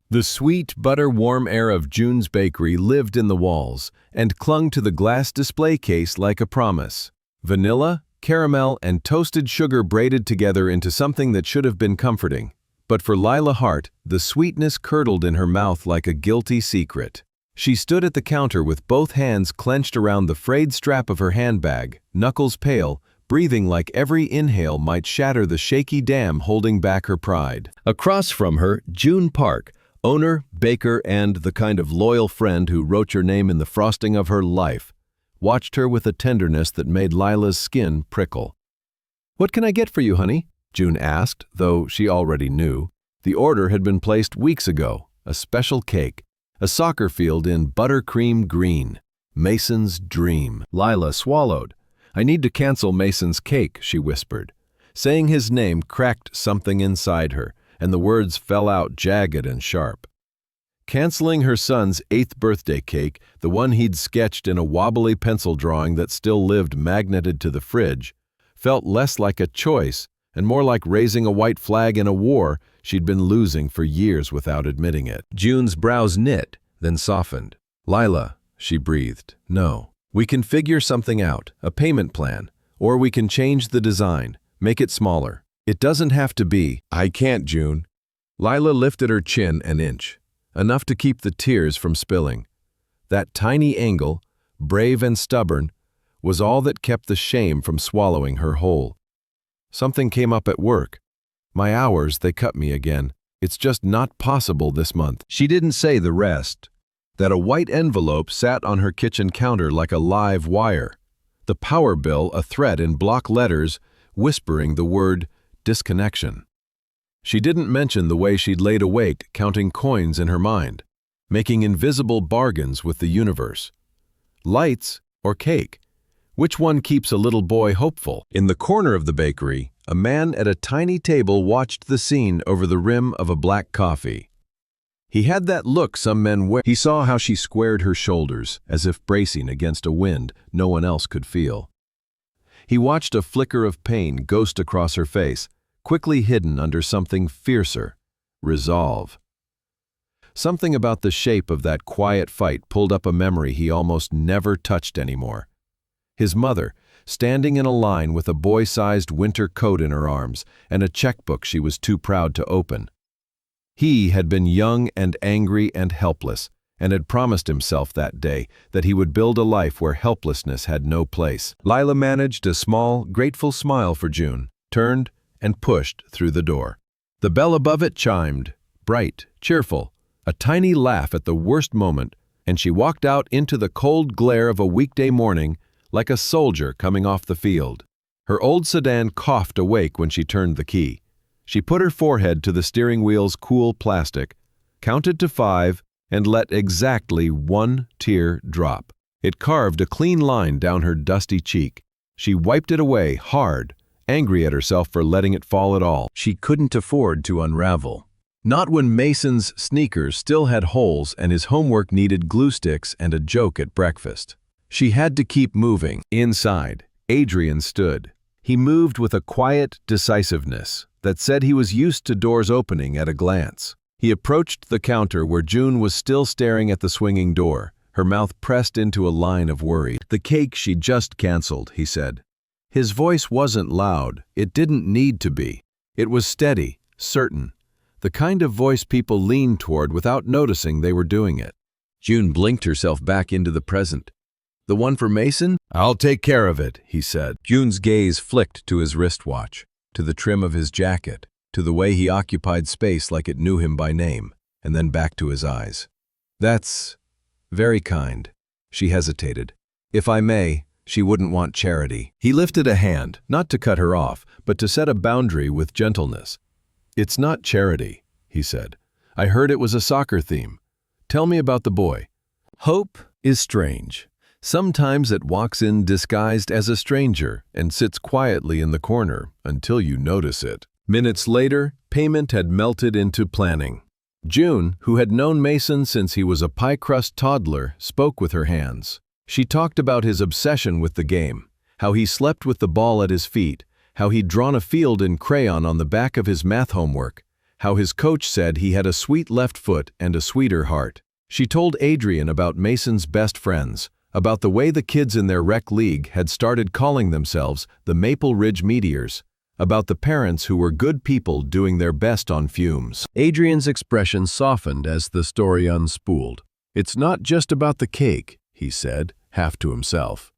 The sweet, butter-warm air of June's bakery lived in the walls and clung to the glass display case like a promise. Vanilla, caramel, and toasted sugar braided together into something that should have been comforting. But for Lila Hart, the sweetness curdled in her mouth like a guilty secret. She stood at the counter with both hands clenched around the frayed strap of her handbag, knuckles pale, breathing like every inhale might shatter the shaky dam holding back her pride. Across from her, June Park, owner, baker, and the kind of loyal friend who wrote your name in the frosting of her life, watched her with a tenderness that made Lila's skin prickle. "What can I get for you, honey?" June asked, though she already knew. The order had been placed weeks ago, a special cake, a soccer field in buttercream green, Mason's dream. Lila swallowed. "I need to cancel Mason's cake," she whispered. Saying his name cracked something inside her, and the words fell out jagged and sharp. Canceling her son's 8th birthday cake, the one he'd sketched in a wobbly pencil drawing that still lived magneted to the fridge, felt less like a choice and more like raising a white flag in a war she'd been losing for years without admitting it. June's brows knit, then softened. "Lila," she breathed, "no. We can figure something out, a payment plan, or we can change the design, make it smaller. It doesn't have to be." "I can't, June." Lila lifted her chin an inch, enough to keep the tears from spilling. That tiny angle, brave and stubborn, was all that kept the shame from swallowing her whole. "Something came up at work. My hours, they cut me again. It's just not possible this month." She didn't say the rest. That a white envelope sat on her kitchen counter like a live wire. The power bill a thread in block letters whispering the word disconnection. She didn't mention the way she'd laid awake counting coins in her mind, making invisible bargains with the universe. Lights or cake? Which one keeps a little boy hopeful? In the corner of the bakery, a man at a tiny table watched the scene over the rim of a black coffee. He had that look some men wear. He saw how she squared her shoulders, as if bracing against a wind no one else could feel. He watched a flicker of pain ghost across her face, quickly hidden under something fiercer, resolve. Something about the shape of that quiet fight pulled up a memory he almost never touched anymore. His mother, standing in a line with a boy-sized winter coat in her arms and a checkbook she was too proud to open. He had been young and angry and helpless, and had promised himself that day that he would build a life where helplessness had no place. Lila managed a small, grateful smile for June, turned, and pushed through the door. The bell above it chimed, bright, cheerful, a tiny laugh at the worst moment, and she walked out into the cold glare of a weekday morning like a soldier coming off the field. Her old sedan coughed awake when she turned the key. She put her forehead to the steering wheel's cool plastic, counted to 5, and let exactly one tear drop. It carved a clean line down her dusty cheek. She wiped it away hard, angry at herself for letting it fall at all. She couldn't afford to unravel. Not when Mason's sneakers still had holes and his homework needed glue sticks and a joke at breakfast. She had to keep moving. Inside, Adrian stood. He moved with a quiet decisiveness that said he was used to doors opening at a glance. He approached the counter where June was still staring at the swinging door, her mouth pressed into a line of worry. "The cake she just canceled," he said. His voice wasn't loud. It didn't need to be. It was steady, certain, the kind of voice people leaned toward without noticing they were doing it. June blinked herself back into the present. "The one for Mason? I'll take care of it," he said. June's gaze flicked to his wristwatch, to the trim of his jacket, to the way he occupied space like it knew him by name, and then back to his eyes. "That's very kind." She hesitated. "If I may, she wouldn't want charity." He lifted a hand, not to cut her off, but to set a boundary with gentleness. "It's not charity," he said. "I heard it was a soccer theme. Tell me about the boy." Hope is strange. Sometimes it walks in disguised as a stranger and sits quietly in the corner until you notice it. Minutes later, payment had melted into planning. June, who had known Mason since he was a pie-crust toddler, spoke with her hands. She talked about his obsession with the game, how he slept with the ball at his feet, how he'd drawn a field in crayon on the back of his math homework, how his coach said he had a sweet left foot and a sweeter heart. She told Adrian about Mason's best friends, about the way the kids in their rec league had started calling themselves the Maple Ridge Meteors, about the parents who were good people doing their best on fumes. Adrian's expression softened as the story unspooled. "It's not just about the cake," he said, half to himself.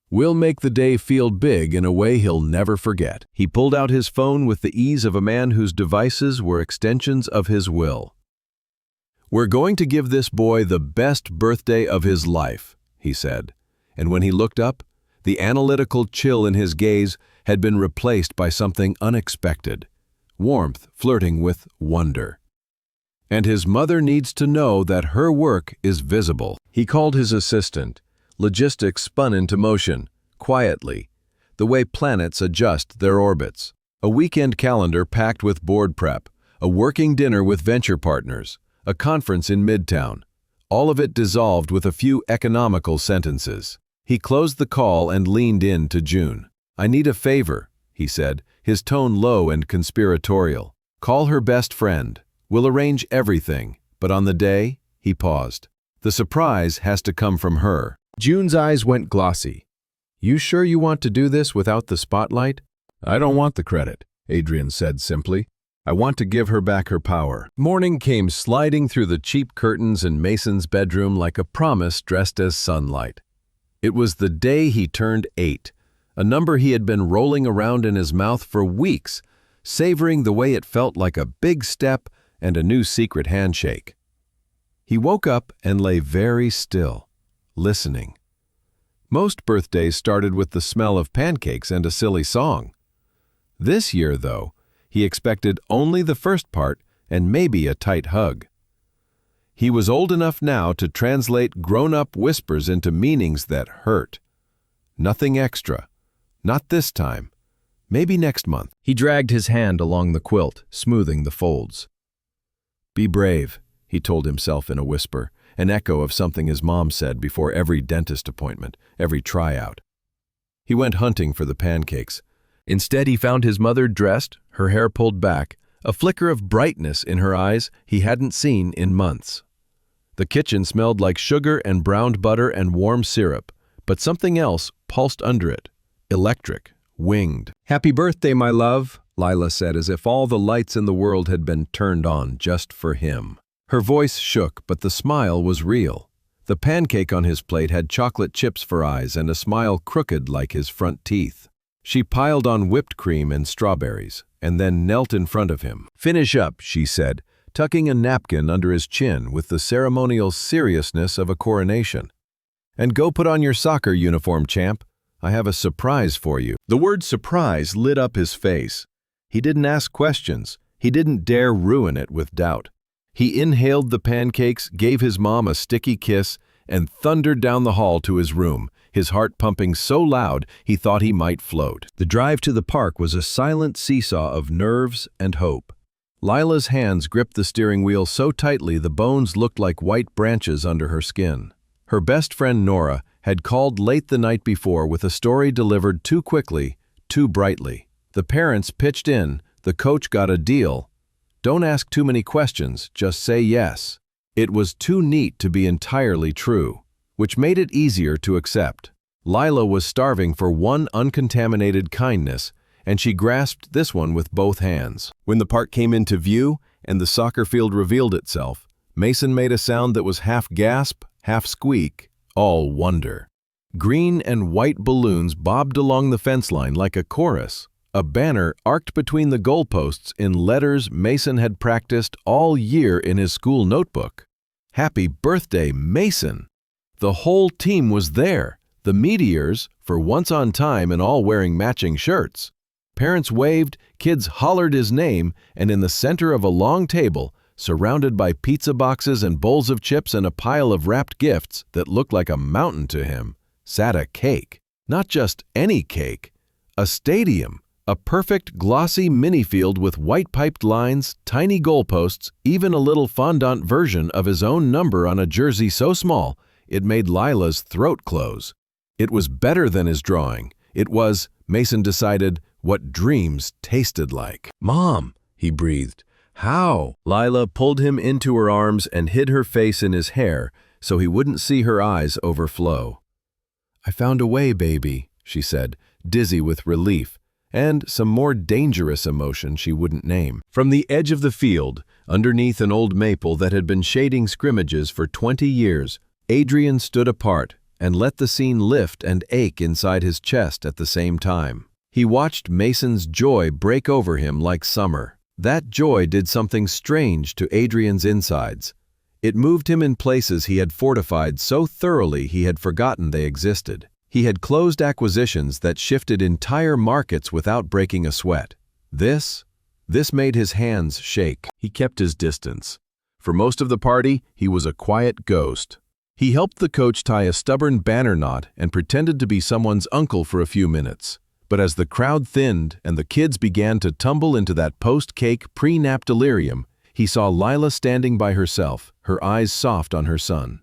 "We'll make the day feel big in a way he'll never forget." He pulled out his phone with the ease of a man whose devices were extensions of his will. "We're going to give this boy the best birthday of his life," he said, and when he looked up, the analytical chill in his gaze had been replaced by something unexpected, warmth flirting with wonder. "And his mother needs to know that her work is visible." He called his assistant. Logistics spun into motion, quietly, the way planets adjust their orbits. A weekend calendar packed with board prep, a working dinner with venture partners, a conference in Midtown. All of it dissolved with a few economical sentences. He closed the call and leaned in to June. "I need a favor," he said, his tone low and conspiratorial. "Call her best friend. We'll arrange everything, but on the day," he paused, "the surprise has to come from her." June's eyes went glossy. "You sure you want to do this without the spotlight?" "I don't want the credit," Adrian said simply. "I want to give her back her power." Morning came sliding through the cheap curtains in Mason's bedroom like a promise dressed as sunlight. It was the day he turned 8, a number he had been rolling around in his mouth for weeks, savoring the way it felt like a big step and a new secret handshake. He woke up and lay very still, listening. Most birthdays started with the smell of pancakes and a silly song. This year, though, he expected only the first part and maybe a tight hug. He was old enough now to translate grown-up whispers into meanings that hurt. Nothing extra. Not this time. Maybe next month. He dragged his hand along the quilt, smoothing the folds. "Be brave," he told himself in a whisper, an echo of something his mom said before every dentist appointment, every tryout. He went hunting for the pancakes. Instead, he found his mother dressed, her hair pulled back, a flicker of brightness in her eyes he hadn't seen in months. The kitchen smelled like sugar and browned butter and warm syrup, but something else pulsed under it. Electric, winged. "Happy birthday, my love," Lila said as if all the lights in the world had been turned on just for him. Her voice shook, but the smile was real. The pancake on his plate had chocolate chips for eyes and a smile crooked like his front teeth. She piled on whipped cream and strawberries, and then knelt in front of him. "Finish up," she said, tucking a napkin under his chin with the ceremonial seriousness of a coronation. "And go put on your soccer uniform, champ. I have a surprise for you." The word surprise lit up his face. He didn't ask questions. He didn't dare ruin it with doubt. He inhaled the pancakes, gave his mom a sticky kiss, and thundered down the hall to his room, his heart pumping so loud he thought he might float. The drive to the park was a silent seesaw of nerves and hope. Lila's hands gripped the steering wheel so tightly the bones looked like white branches under her skin. Her best friend Nora had called late the night before with a story delivered too quickly, too brightly. The parents pitched in, the coach got a deal. Don't ask too many questions, just say yes. It was too neat to be entirely true, which made it easier to accept. Lila was starving for one uncontaminated kindness, and she grasped this one with both hands. When the park came into view and the soccer field revealed itself, Mason made a sound that was half gasp, half squeak, all wonder. Green and white balloons bobbed along the fence line like a chorus. A banner arced between the goalposts in letters Mason had practiced all year in his school notebook. "Happy birthday, Mason!" The whole team was there, the Meteors, for once on time and all wearing matching shirts. Parents waved, kids hollered his name, and in the center of a long table, surrounded by pizza boxes and bowls of chips and a pile of wrapped gifts that looked like a mountain to him, sat a cake. Not just any cake, a stadium. A perfect, glossy mini-field with white-piped lines, tiny goalposts, even a little fondant version of his own number on a jersey so small, it made Lila's throat close. It was better than his drawing. It was, Mason decided, what dreams tasted like. "Mom," he breathed, How? Lila pulled him into her arms and hid her face in his hair so he wouldn't see her eyes overflow. I found a way, baby, she said, dizzy with relief and some more dangerous emotion she wouldn't name. From the edge of the field, underneath an old maple that had been shading scrimmages for 20 years, Adrian stood apart and let the scene lift and ache inside his chest at the same time. He watched Mason's joy break over him like summer. That joy did something strange to Adrian's insides. It moved him in places he had fortified so thoroughly he had forgotten they existed. He had closed acquisitions that shifted entire markets without breaking a sweat. This made his hands shake. He kept his distance. For most of the party, he was a quiet ghost. He helped the coach tie a stubborn banner knot and pretended to be someone's uncle for a few minutes. But as the crowd thinned and the kids began to tumble into that post-cake pre-nap delirium, he saw Lila standing by herself, her eyes soft on her son.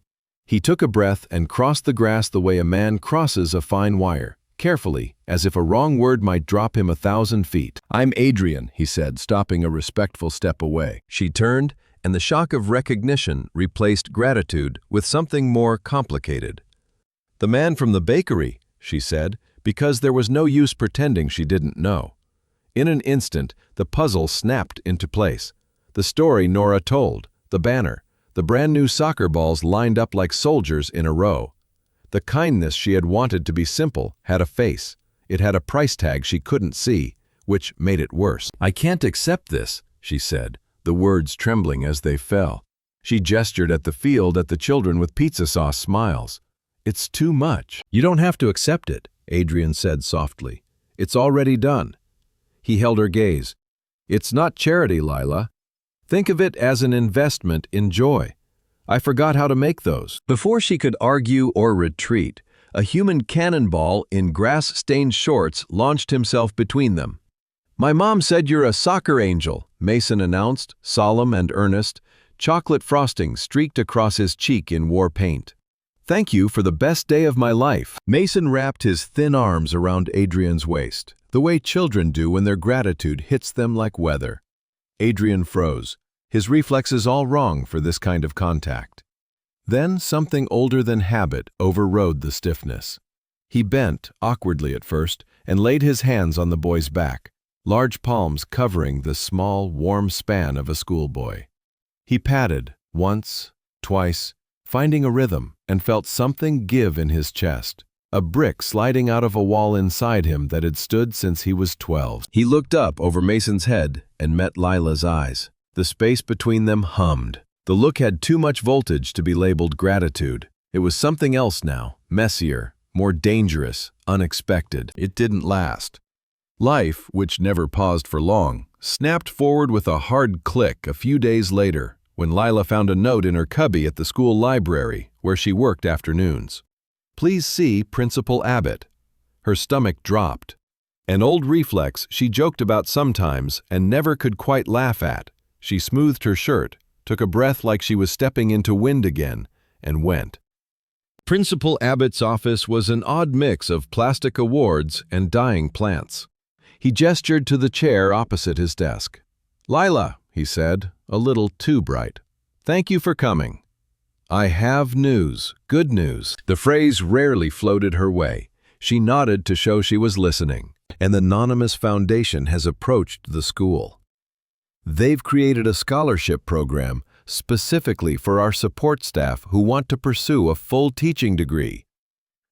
He took a breath and crossed the grass the way a man crosses a fine wire, carefully, as if a wrong word might drop him 1,000 feet. I'm Adrian, he said, stopping a respectful step away. She turned, and the shock of recognition replaced gratitude with something more complicated. The man from the bakery, she said, because there was no use pretending she didn't know. In an instant, the puzzle snapped into place. The story Nora told, the banner, the brand new soccer balls lined up like soldiers in a row. The kindness she had wanted to be simple had a face. It had a price tag she couldn't see, which made it worse. I can't accept this, she said, the words trembling as they fell. She gestured at the field at the children with pizza sauce smiles. It's too much. You don't have to accept it, Adrian said softly. It's already done. He held her gaze. It's not charity, Lila. Think of it as an investment in joy. I forgot how to make those. Before she could argue or retreat, a human cannonball in grass-stained shorts launched himself between them. My mom said you're a soccer angel, Mason announced, solemn and earnest. Chocolate frosting streaked across his cheek in war paint. Thank you for the best day of my life. Mason wrapped his thin arms around Adrian's waist, the way children do when their gratitude hits them like weather. Adrian froze, his reflexes all wrong for this kind of contact. Then something older than habit overrode the stiffness. He bent, awkwardly at first, and laid his hands on the boy's back, large palms covering the small, warm span of a schoolboy. He patted, once, twice, finding a rhythm, and felt something give in his chest, a brick sliding out of a wall inside him that had stood since he was 12. He looked up over Mason's head and met Lila's eyes. The space between them hummed. The look had too much voltage to be labeled gratitude. It was something else now, messier, more dangerous, unexpected. It didn't last. Life, which never paused for long, snapped forward with a hard click a few days later, when Lila found a note in her cubby at the school library, where she worked afternoons. Please see Principal Abbott. Her stomach dropped. An old reflex she joked about sometimes and never could quite laugh at. She smoothed her shirt, took a breath like she was stepping into wind again, and went. Principal Abbott's office was an odd mix of plastic awards and dying plants. He gestured to the chair opposite his desk. Lila, he said, a little too bright. Thank you for coming. I have news, good news. The phrase rarely floated her way. She nodded to show she was listening. And the Anonymous Foundation has approached the school. They've created a scholarship program specifically for our support staff who want to pursue a full teaching degree.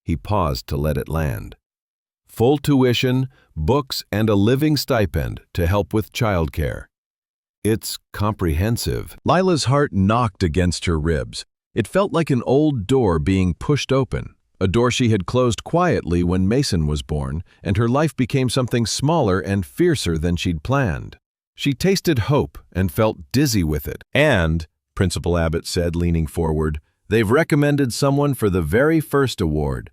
He paused to let it land. Full tuition, books, and a living stipend to help with childcare. It's comprehensive. Lila's heart knocked against her ribs. It felt like an old door being pushed open, a door she had closed quietly when Mason was born, and her life became something smaller and fiercer than she'd planned. She tasted hope and felt dizzy with it. And, Principal Abbott said, leaning forward, they've recommended someone for the very first award.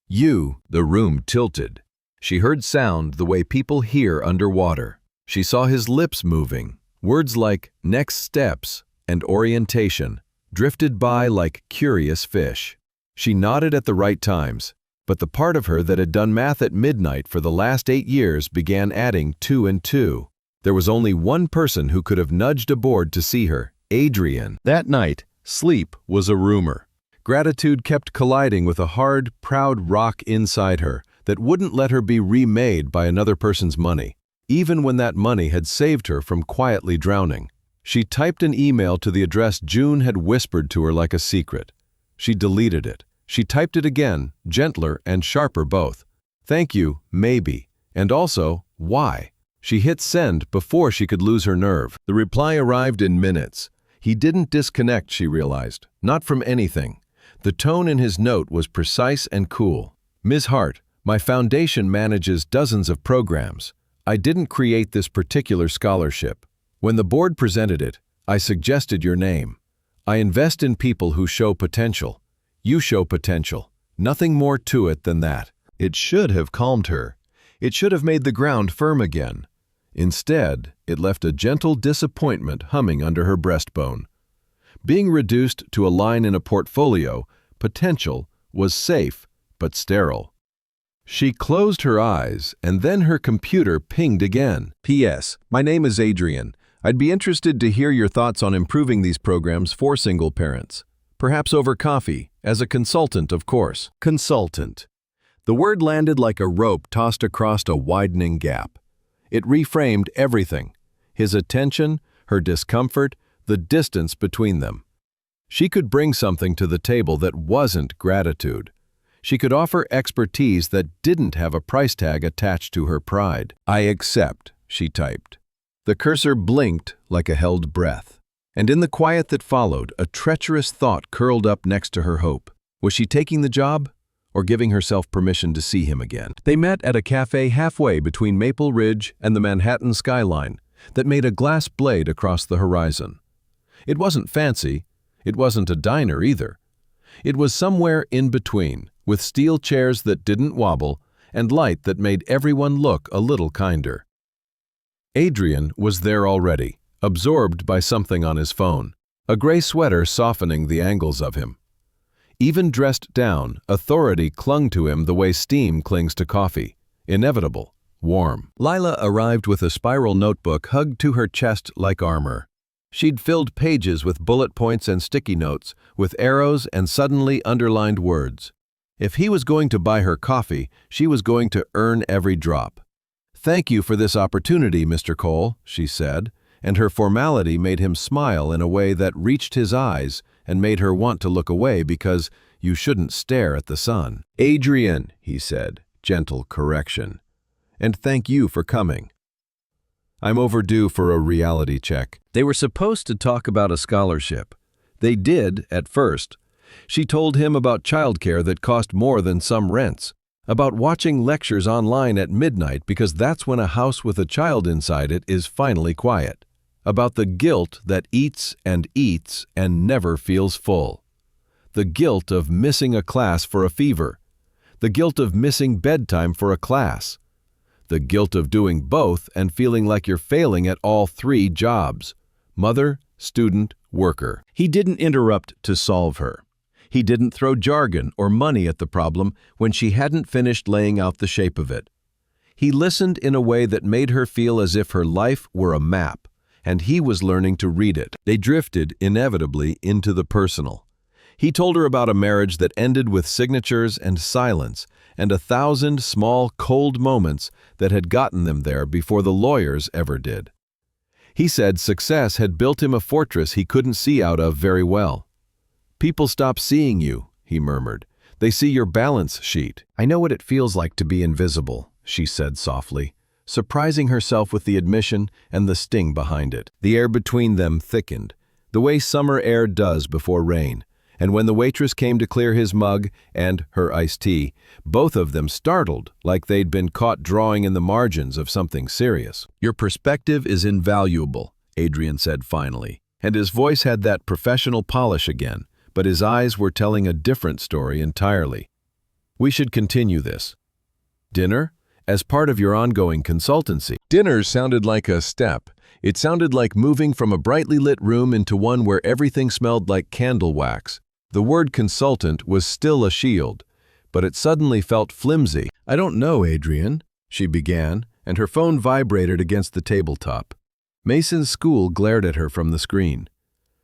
You, the room tilted. She heard sound the way people hear underwater. She saw his lips moving. Words like next steps and orientation drifted by like curious fish. She nodded at the right times, but the part of her that had done math at midnight for the last 8 years began adding 2 and 2. There was only one person who could have nudged aboard to see her, Adrian. That night, sleep was a rumor. Gratitude kept colliding with a hard, proud rock inside her that wouldn't let her be remade by another person's money, even when that money had saved her from quietly drowning. She typed an email to the address June had whispered to her like a secret. She deleted it. She typed it again, gentler and sharper both. Thank you, maybe, and also, why? She hit send before she could lose her nerve. The reply arrived in minutes. He didn't disconnect, she realized, not from anything. The tone in his note was precise and cool. Ms. Hart, my foundation manages dozens of programs. I didn't create this particular scholarship. When the board presented it, I suggested your name. I invest in people who show potential. You show potential. Nothing more to it than that. It should have calmed her. It should have made the ground firm again. Instead, it left a gentle disappointment humming under her breastbone. Being reduced to a line in a portfolio, potential, was safe but sterile. She closed her eyes, and then her computer pinged again. P.S. My name is Adrian. I'd be interested to hear your thoughts on improving these programs for single parents. Perhaps over coffee, as a consultant, of course. Consultant. The word landed like a rope tossed across a widening gap. It reframed everything: his attention, her discomfort, the distance between them. She could bring something to the table that wasn't gratitude. She could offer expertise that didn't have a price tag attached to her pride. I accept, she typed. The cursor blinked like a held breath. And in the quiet that followed, a treacherous thought curled up next to her hope. Was she taking the job, or giving herself permission to see him again? They met at a cafe halfway between Maple Ridge and the Manhattan skyline that made a glass blade across the horizon. It wasn't fancy. It wasn't a diner either. It was somewhere in between, with steel chairs that didn't wobble and light that made everyone look a little kinder. Adrian was there already, absorbed by something on his phone, a gray sweater softening the angles of him. Even dressed down, authority clung to him the way steam clings to coffee, inevitable, warm. Lila arrived with a spiral notebook hugged to her chest like armor. She'd filled pages with bullet points and sticky notes, with arrows and suddenly underlined words. If he was going to buy her coffee, she was going to earn every drop. "Thank you for this opportunity, Mr. Cole," she said, and her formality made him smile in a way that reached his eyes and made her want to look away because you shouldn't stare at the sun. "Adrian," he said, gentle correction. "And thank you for coming. I'm overdue for a reality check." They were supposed to talk about a scholarship. They did, at first. She told him about childcare that cost more than some rents, about watching lectures online at midnight because that's when a house with a child inside it is finally quiet, about the guilt that eats and never feels full, the guilt of missing a class for a fever, the guilt of missing bedtime for a class, the guilt of doing both and feeling like you're failing at all three jobs: mother, student, worker. He didn't interrupt to solve her. He didn't throw jargon or money at the problem when she hadn't finished laying out the shape of it. He listened in a way that made her feel as if her life were a map, and he was learning to read it. They drifted, inevitably, into the personal. He told her about a marriage that ended with signatures and silence, and 1,000 small, cold moments that had gotten them there before the lawyers ever did. He said success had built him a fortress he couldn't see out of very well. "People stop seeing you," he murmured. "They see your balance sheet." "I know what it feels like to be invisible," she said softly, surprising herself with the admission and the sting behind it. The air between them thickened, the way summer air does before rain, and when the waitress came to clear his mug and her iced tea, both of them startled like they'd been caught drawing in the margins of something serious. "Your perspective is invaluable," Adrian said finally, and his voice had that professional polish again, but his eyes were telling a different story entirely. "We should continue this. Dinner? As part of your ongoing consultancy." Dinner sounded like a step. It sounded like moving from a brightly lit room into one where everything smelled like candle wax. The word consultant was still a shield, but it suddenly felt flimsy. "I don't know, Adrian," she began, and her phone vibrated against the tabletop. Mason's school glared at her from the screen.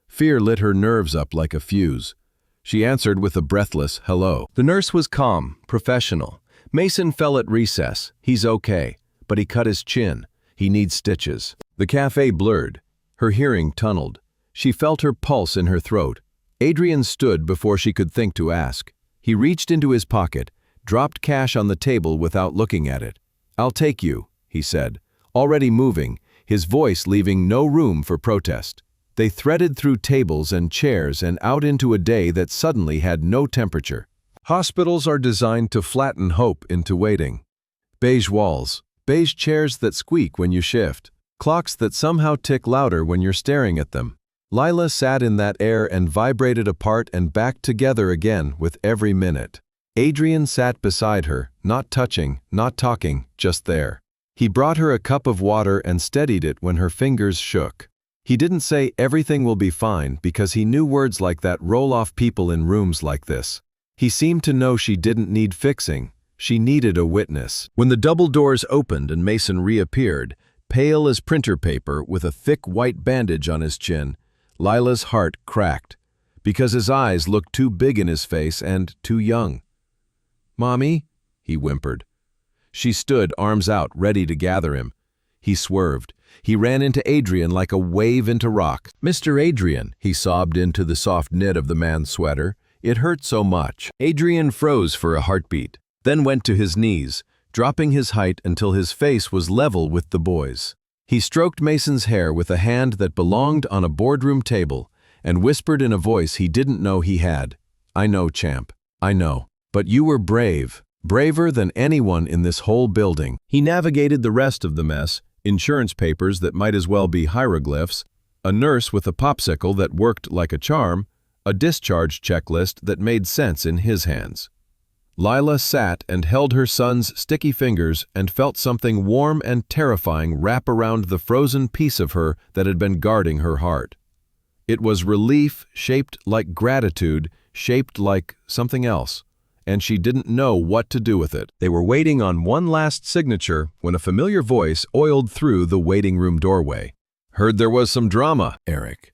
Fear lit her nerves up like a fuse. She answered with a breathless hello. The nurse was calm, professional. Mason fell at recess. He's okay, but he cut his chin. He needs stitches. The cafe blurred. Her hearing tunneled. She felt her pulse in her throat. Adrian stood before she could think to ask. He reached into his pocket, dropped cash on the table without looking at it. "I'll take you," he said, already moving, his voice leaving no room for protest. They threaded through tables and chairs and out into a day that suddenly had no temperature. Hospitals are designed to flatten hope into waiting. Beige walls, beige chairs that squeak when you shift, clocks that somehow tick louder when you're staring at them. Lila sat in that air and vibrated apart and back together again with every minute. Adrian sat beside her, not touching, not talking, just there. He brought her a cup of water and steadied it when her fingers shook. He didn't say everything will be fine because he knew words like that roll off people in rooms like this. He seemed to know she didn't need fixing. She needed a witness. When the double doors opened and Mason reappeared, pale as printer paper with a thick white bandage on his chin, Lila's heart cracked, because his eyes looked too big in his face and too young. "Mommy?" he whimpered. She stood, arms out, ready to gather him. He swerved. He ran into Adrian like a wave into rock. "Mr. Adrian," he sobbed into the soft knit of the man's sweater. It hurt so much. Adrian froze for a heartbeat, then went to his knees, dropping his height until his face was level with the boy's. He stroked Mason's hair with a hand that belonged on a boardroom table and whispered in a voice he didn't know he had. "I know, champ. I know. But you were brave. Braver than anyone in this whole building." He navigated the rest of the mess, insurance papers that might as well be hieroglyphs, a nurse with a popsicle that worked like a charm, a discharge checklist that made sense in his hands. Lila sat and held her son's sticky fingers and felt something warm and terrifying wrap around the frozen piece of her that had been guarding her heart. It was relief shaped like gratitude, shaped like something else, and she didn't know what to do with it. They were waiting on one last signature when a familiar voice oiled through the waiting room doorway. "Heard there was some drama, Eric."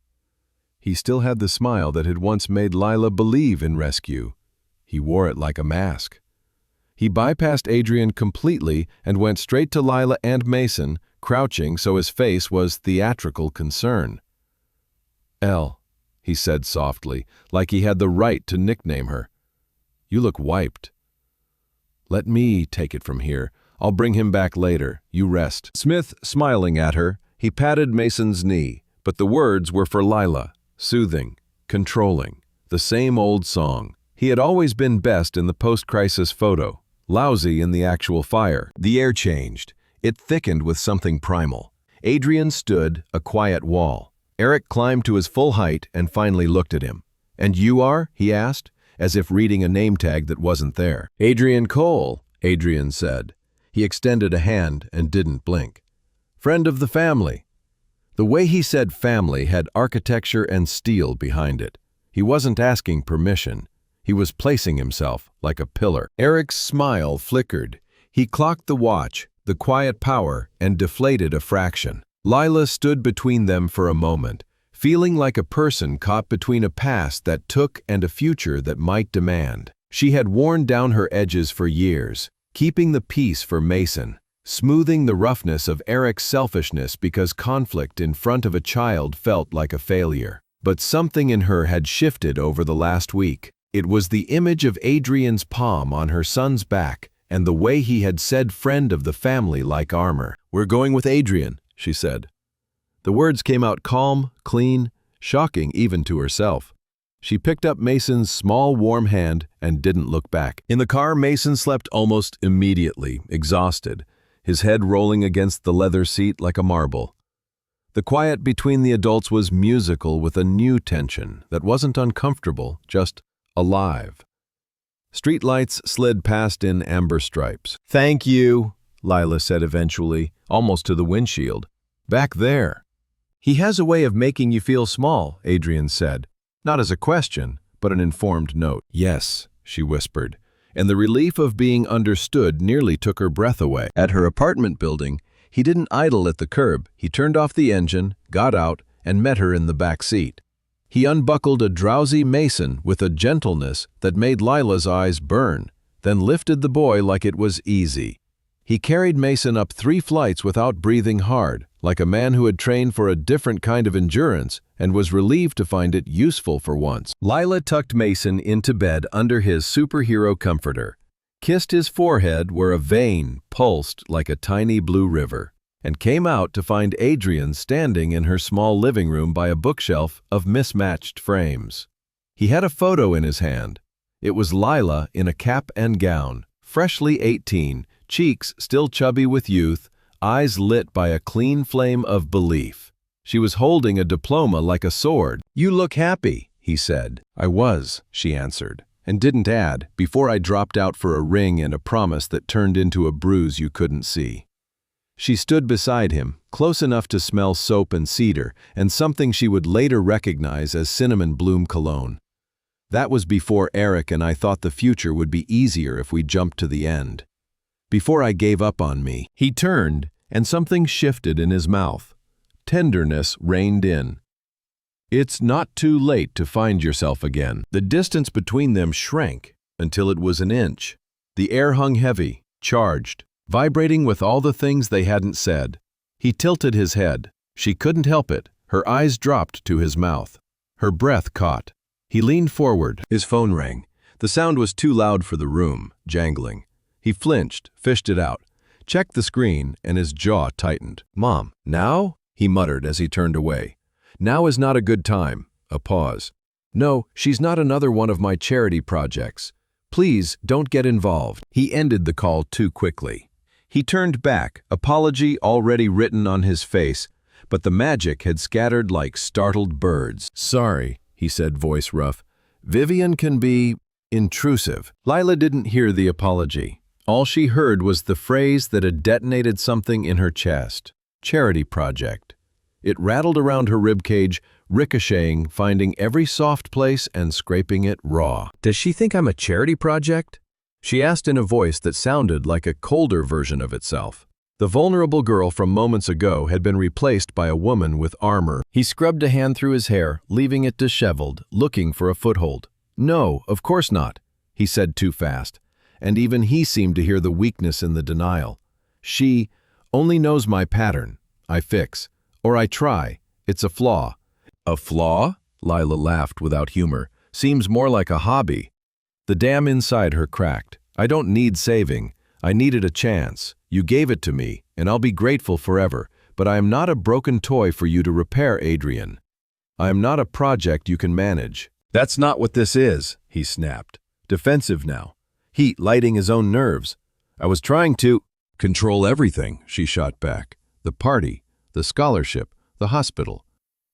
He still had the smile that had once made Lila believe in rescue. He wore it like a mask. He bypassed Adrian completely and went straight to Lila and Mason, crouching so his face was theatrical concern. "Elle," he said softly, like he had the right to nickname her. "You look wiped." "Let me take it from here. I'll bring him back later. You rest." Smith, smiling at her, he patted Mason's knee, but the words were for Lila, soothing, controlling, the same old song. He had always been best in the post-crisis photo, lousy in the actual fire. The air changed. It thickened with something primal. Adrian stood, a quiet wall. Eric climbed to his full height and finally looked at him. "And you are?" he asked, as if reading a name tag that wasn't there. "Adrian Cole," Adrian said. He extended a hand and didn't blink. "Friend of the family." The way he said family had architecture and steel behind it. He wasn't asking permission. He was placing himself like a pillar. Eric's smile flickered. He clocked the watch, the quiet power, and deflated a fraction. Lila stood between them for a moment, feeling like a person caught between a past that took and a future that might demand. She had worn down her edges for years, keeping the peace for Mason, smoothing the roughness of Eric's selfishness because conflict in front of a child felt like a failure. But something in her had shifted over the last week. It was the image of Adrian's palm on her son's back and the way he had said friend of the family like armor. "We're going with Adrian," she said. The words came out calm, clean, shocking even to herself. She picked up Mason's small, warm hand and didn't look back. In the car, Mason slept almost immediately, exhausted, his head rolling against the leather seat like a marble. The quiet between the adults was musical with a new tension that wasn't uncomfortable, just alive. Streetlights slid past in amber stripes. "Thank you," Lila said eventually, almost to the windshield. "Back there." "He has a way of making you feel small," Adrian said. Not as a question, but an informed note. "Yes," she whispered. and the relief of being understood nearly took her breath away. At her apartment building, he didn't idle at the curb. He turned off the engine, got out, and met her in the back seat. He unbuckled a drowsy Mason with a gentleness that made Lila's eyes burn, then lifted the boy like it was easy. He carried Mason up 3 flights without breathing hard, like a man who had trained for a different kind of endurance and was relieved to find it useful for once. Lila tucked Mason into bed under his superhero comforter, kissed his forehead where a vein pulsed like a tiny blue river, and came out to find Adrian standing in her small living room by a bookshelf of mismatched frames. He had a photo in his hand. It was Lila in a cap and gown, freshly 18, cheeks still chubby with youth, eyes lit by a clean flame of belief. She was holding a diploma like a sword. "You look happy," he said. "I was," she answered, and didn't add, "before I dropped out for a ring and a promise that turned into a bruise you couldn't see." She stood beside him, close enough to smell soap and cedar, and something she would later recognize as cinnamon bloom cologne. "That was before Eric and I thought the future would be easier if we jumped to the end. Before I gave up on me." He turned, and something shifted in his mouth. Tenderness reigned in. "It's not too late to find yourself again." The distance between them shrank until it was an inch. The air hung heavy, charged, vibrating with all the things they hadn't said. He tilted his head. She couldn't help it. Her eyes dropped to his mouth. Her breath caught. He leaned forward. His phone rang. The sound was too loud for the room, jangling. He flinched, fished it out, checked the screen, and his jaw tightened. "Mom, now?" he muttered as he turned away. "Now is not a good time." A pause. "No, she's not another one of my charity projects. Please don't get involved." He ended the call too quickly. He turned back, apology already written on his face, but the magic had scattered like startled birds. "Sorry," he said, voice rough. "Vivian can be intrusive." Lila didn't hear the apology. All she heard was the phrase that had detonated something in her chest. Charity project. It rattled around her ribcage, ricocheting, finding every soft place and scraping it raw. "Does she think I'm a charity project?" she asked in a voice that sounded like a colder version of itself. The vulnerable girl from moments ago had been replaced by a woman with armor. He scrubbed a hand through his hair, leaving it disheveled, looking for a foothold. "No, of course not," he said too fast, and even he seemed to hear the weakness in the denial. "She only knows my pattern. I fix. Or I try. It's a flaw." "A flaw?" Lila laughed without humor. "Seems more like a hobby." The dam inside her cracked. "I don't need saving. I needed a chance. You gave it to me, and I'll be grateful forever, but I am not a broken toy for you to repair, Adrian. I am not a project you can manage." "That's not what this is," he snapped. Defensive now. Heat lighting his own nerves. "I was trying to—" "Control everything," she shot back. "The party, the scholarship, the hospital.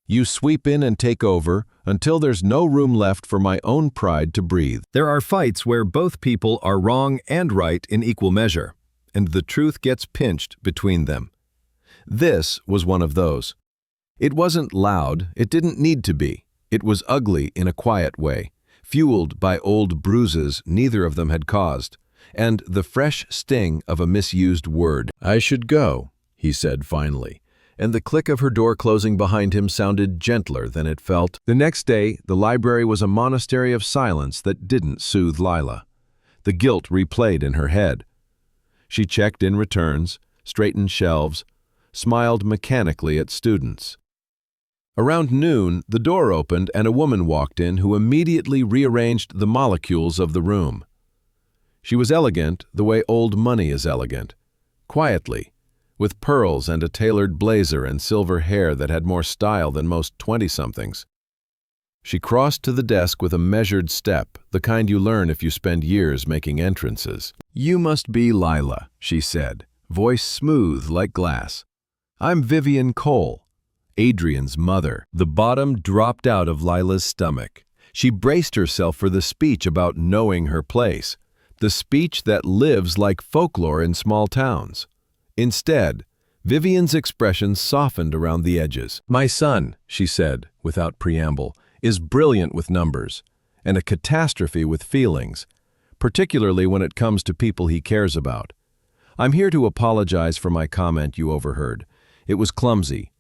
You sweep in and take over until there's no room left for my own pride to breathe." There are fights where both people are wrong and right in equal measure, and the truth gets pinched between them. This was one of those. It wasn't loud, it didn't need to be. It was ugly in a quiet way, fueled by old bruises neither of them had caused, and the fresh sting of a misused word. "I should go," he said finally, and the click of her door closing behind him sounded gentler than it felt. The next day, the library was a monastery of silence that didn't soothe Lila. The guilt replayed in her head. She checked in returns, straightened shelves, smiled mechanically at students. Around noon, the door opened and a woman walked in who immediately rearranged the molecules of the room. She was elegant the way old money is elegant, quietly, with pearls and a tailored blazer and silver hair that had more style than most 20-somethings. She crossed to the desk with a measured step, the kind you learn if you spend years making entrances. "You must be Lila," she said, voice smooth like glass. "I'm Vivian Cole, Adrian's mother." The bottom dropped out of Lila's stomach. She braced herself for the speech about knowing her place, the speech that lives like folklore in small towns. Instead, Vivian's expression softened around the edges. "My son," she said, without preamble, "is brilliant with numbers, and a catastrophe with feelings. particularly when it comes to people he cares about. I'm here to apologize for my comment you overheard. It was clumsy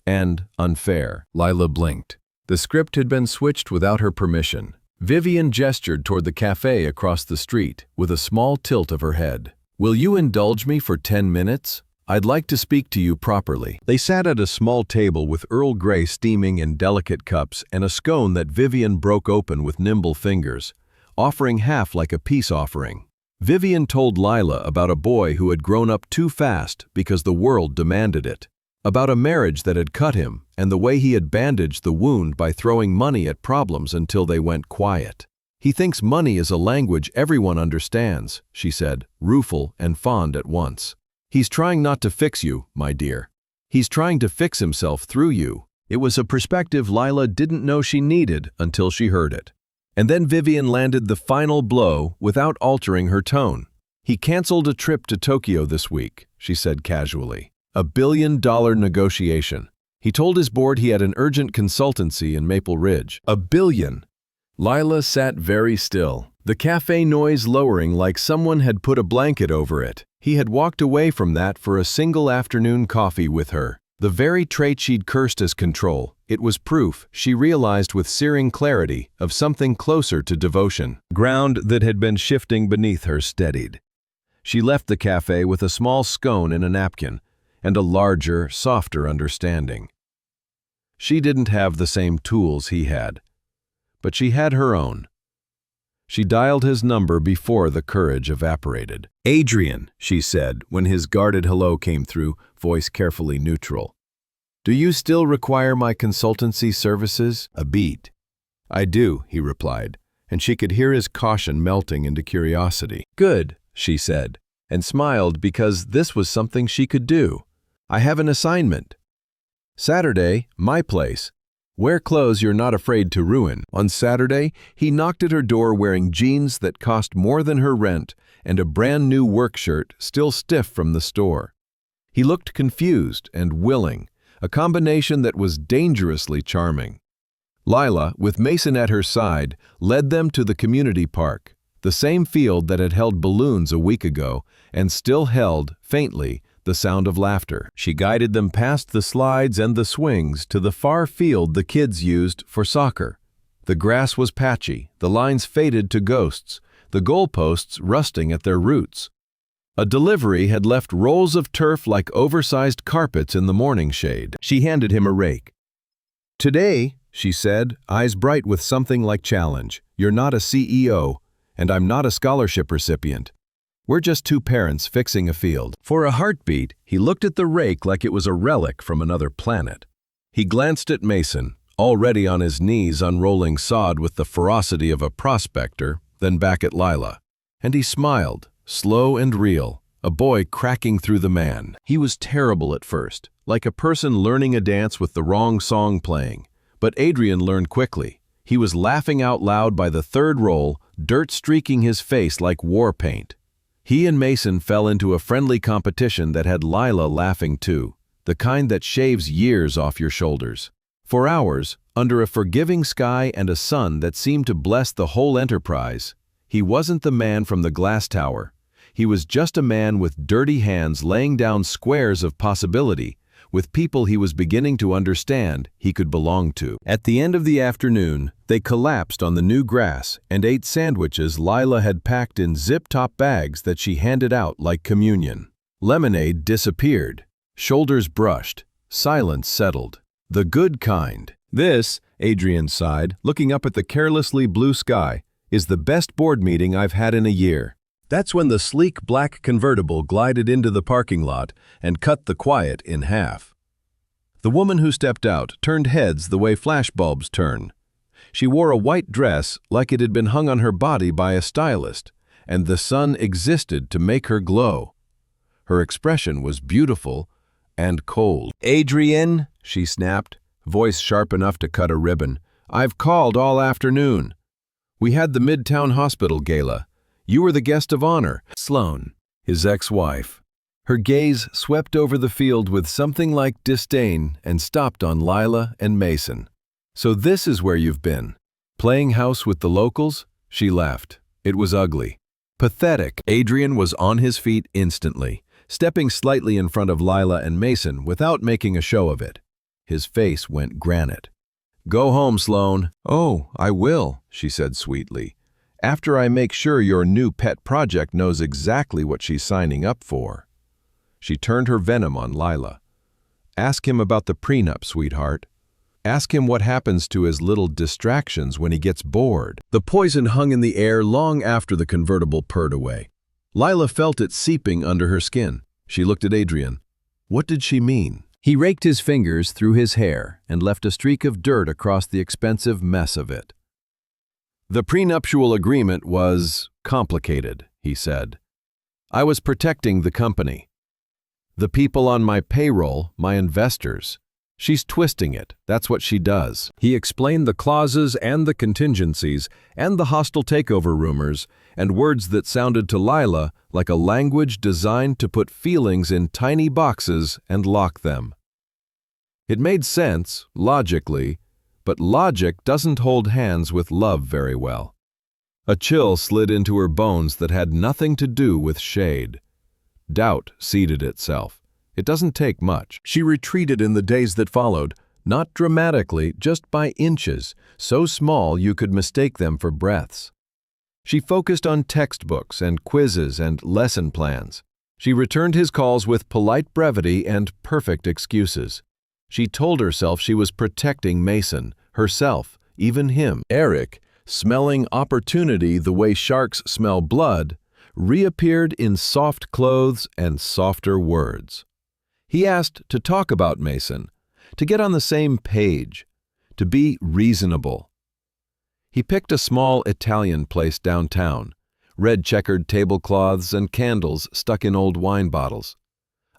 and unfair. Lila blinked. The script had been switched without her permission. Vivian gestured toward the cafe across the street with a small tilt of her head. Will you indulge me for 10 minutes? I'd like to speak to you properly. They sat at a small table with Earl Grey steaming in delicate cups and a scone that Vivian broke open with nimble fingers, offering half like a peace offering. Vivian told Lila about a boy who had grown up too fast because the world demanded it, about a marriage that had cut him and the way he had bandaged the wound by throwing money at problems until they went quiet. He thinks money is a language everyone understands, she said, rueful and fond at once. He's trying not to fix you, my dear. He's trying to fix himself through you. It was a perspective Lila didn't know she needed until she heard it. And then Vivian landed the final blow without altering her tone. He canceled a trip to Tokyo this week, she said casually. $1 billion negotiation. He told his board he had an urgent consultancy in Maple Ridge. $1 billion. Lila sat very still, the cafe noise lowering like someone had put a blanket over it. He had walked away from that for a single afternoon coffee with her. The very trait she'd cursed as control, it was proof, she realized with searing clarity, of something closer to devotion. Ground that had been shifting beneath her steadied. She left the cafe with a small scone in a napkin, and a larger, softer understanding. She didn't have the same tools he had, but she had her own. She dialed his number before the courage evaporated. "Adrian," she said when his guarded hello came through, voice carefully neutral. "Do you still require my consultancy services?" A beat. "I do," he replied, and she could hear his caution melting into curiosity. "Good," she said, and smiled because this was something she could do. "I have an assignment. Saturday, my place. Wear clothes you're not afraid to ruin." On Saturday, he knocked at her door wearing jeans that cost more than her rent and a brand new work shirt still stiff from the store. He looked confused and willing, a combination that was dangerously charming. Lila, with Mason at her side, led them to the community park, the same field that had held balloons a week ago and still held, faintly, the sound of laughter. She guided them past the slides and the swings to the far field the kids used for soccer. The grass was patchy, the lines faded to ghosts, the goalposts rusting at their roots. A delivery had left rolls of turf like oversized carpets in the morning shade. She handed him a rake. "Today," she said, eyes bright with something like challenge, "you're not a CEO, and I'm not a scholarship recipient. We're just two parents fixing a field." For a heartbeat, he looked at the rake like it was a relic from another planet. He glanced at Mason, already on his knees unrolling sod with the ferocity of a prospector, then back at Lila. And he smiled, slow and real, a boy cracking through the man. He was terrible at first, like a person learning a dance with the wrong song playing. But Adrian learned quickly. He was laughing out loud by the third roll, dirt streaking his face like war paint. He and Mason fell into a friendly competition that had Lila laughing too, the kind that shaves years off your shoulders. For hours, under a forgiving sky and a sun that seemed to bless the whole enterprise, he wasn't the man from the glass tower. He was just a man with dirty hands laying down squares of possibility, with people he was beginning to understand he could belong to. At the end of the afternoon, they collapsed on the new grass and ate sandwiches Lila had packed in zip-top bags that she handed out like communion. Lemonade disappeared. Shoulders brushed. Silence settled. The good kind. "This," Adrian sighed, looking up at the carelessly blue sky, "is the best board meeting I've had in a year." That's when the sleek black convertible glided into the parking lot and cut the quiet in half. The woman who stepped out turned heads the way flashbulbs turn. She wore a white dress like it had been hung on her body by a stylist, and the sun existed to make her glow. Her expression was beautiful and cold. "Adrian," she snapped, voice sharp enough to cut a ribbon, "I've called all afternoon. We had the Midtown Hospital gala. You were the guest of honor." Sloan, his ex-wife. Her gaze swept over the field with something like disdain and stopped on Lila and Mason. "So this is where you've been? Playing house with the locals?" She laughed. It was ugly. Pathetic. Adrian was on his feet instantly, stepping slightly in front of Lila and Mason without making a show of it. His face went granite. "Go home, Sloane." "Oh, I will," she said sweetly, "after I make sure your new pet project knows exactly what she's signing up for." She turned her venom on Lila. "Ask him about the prenup, sweetheart. Ask him what happens to his little distractions when he gets bored." The poison hung in the air long after the convertible purred away. Lila felt it seeping under her skin. She looked at Adrian. What did she mean? He raked his fingers through his hair and left a streak of dirt across the expensive mess of it. "The prenuptial agreement was complicated," he said. "I was protecting the company. The people on my payroll, my investors. She's twisting it, that's what she does." He explained the clauses and the contingencies and the hostile takeover rumors and words that sounded to Lila like a language designed to put feelings in tiny boxes and lock them. It made sense, logically, but logic doesn't hold hands with love very well. A chill slid into her bones that had nothing to do with shade. Doubt seeded itself. It doesn't take much. She retreated in the days that followed, not dramatically, just by inches, so small you could mistake them for breaths. She focused on textbooks and quizzes and lesson plans. She returned his calls with polite brevity and perfect excuses. She told herself she was protecting Mason, herself, even him. Eric, smelling opportunity the way sharks smell blood, reappeared in soft clothes and softer words. He asked to talk about Mason, to get on the same page, to be reasonable. He picked a small Italian place downtown, red checkered tablecloths and candles stuck in old wine bottles.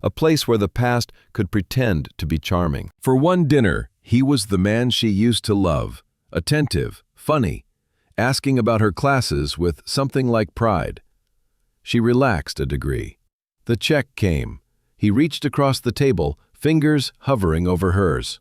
A place where the past could pretend to be charming. For one dinner, he was the man she used to love, attentive, funny, asking about her classes with something like pride. She relaxed a degree. The check came. He reached across the table, fingers hovering over hers.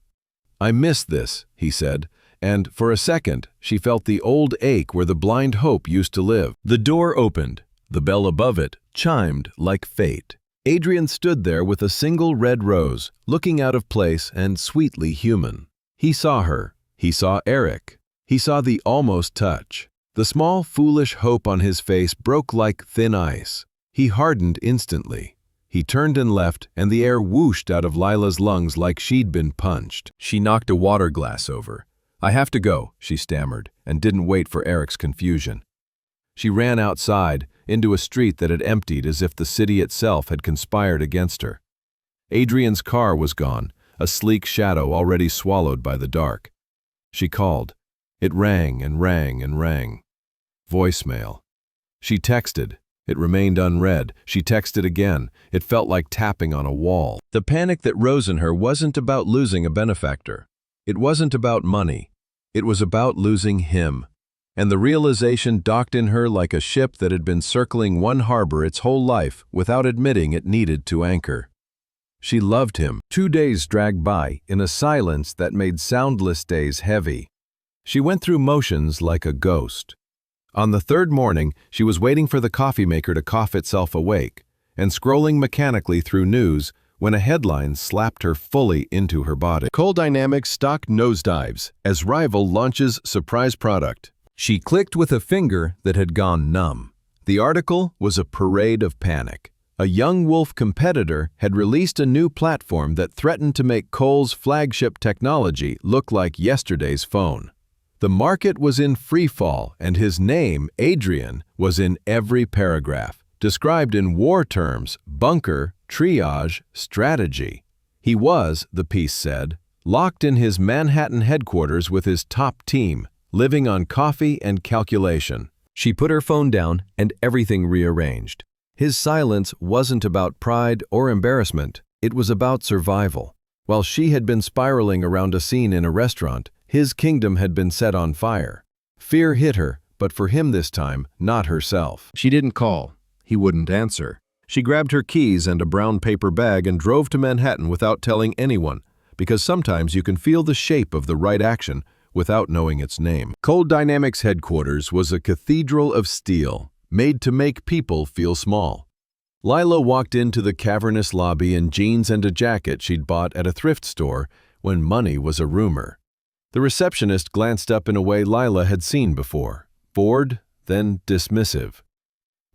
"I miss this," he said, and for a second she felt the old ache where the blind hope used to live. The door opened. The bell above it chimed like fate. Adrian stood there with a single red rose, looking out of place and sweetly human. He saw her. He saw Eric. He saw the almost touch. The small, foolish hope on his face broke like thin ice. He hardened instantly. He turned and left, and the air whooshed out of Lila's lungs like she'd been punched. She knocked a water glass over. "I have to go," she stammered, and didn't wait for Eric's confusion. She ran outside, into a street that had emptied as if the city itself had conspired against her. Adrian's car was gone, a sleek shadow already swallowed by the dark. She called. It rang and rang and rang. Voicemail. She texted. It remained unread. She texted again. It felt like tapping on a wall. The panic that rose in her wasn't about losing a benefactor. It wasn't about money. It was about losing him. And the realization docked in her like a ship that had been circling one harbor its whole life without admitting it needed to anchor. She loved him. 2 days dragged by in a silence that made soundless days heavy. She went through motions like a ghost. On the third morning, she was waiting for the coffee maker to cough itself awake and scrolling mechanically through news when a headline slapped her fully into her body. Coal Dynamics stock nosedives as rival launches surprise product. She clicked with a finger that had gone numb. The article was a parade of panic. A young wolf competitor had released a new platform that threatened to make Coal's flagship technology look like yesterday's phone. The market was in free fall, and his name, Adrian, was in every paragraph, described in war terms, bunker, triage, strategy. He was, the piece said, locked in his Manhattan headquarters with his top team, living on coffee and calculation. She put her phone down and everything rearranged. His silence wasn't about pride or embarrassment, it was about survival. While she had been spiraling around a scene in a restaurant, his kingdom had been set on fire. Fear hit her, but for him this time, not herself. She didn't call. He wouldn't answer. She grabbed her keys and a brown paper bag and drove to Manhattan without telling anyone, because sometimes you can feel the shape of the right action without knowing its name. Coal Dynamics headquarters was a cathedral of steel, made to make people feel small. Lila walked into the cavernous lobby in jeans and a jacket she'd bought at a thrift store when money was a rumor. The receptionist glanced up in a way Lila had seen before, bored, then dismissive.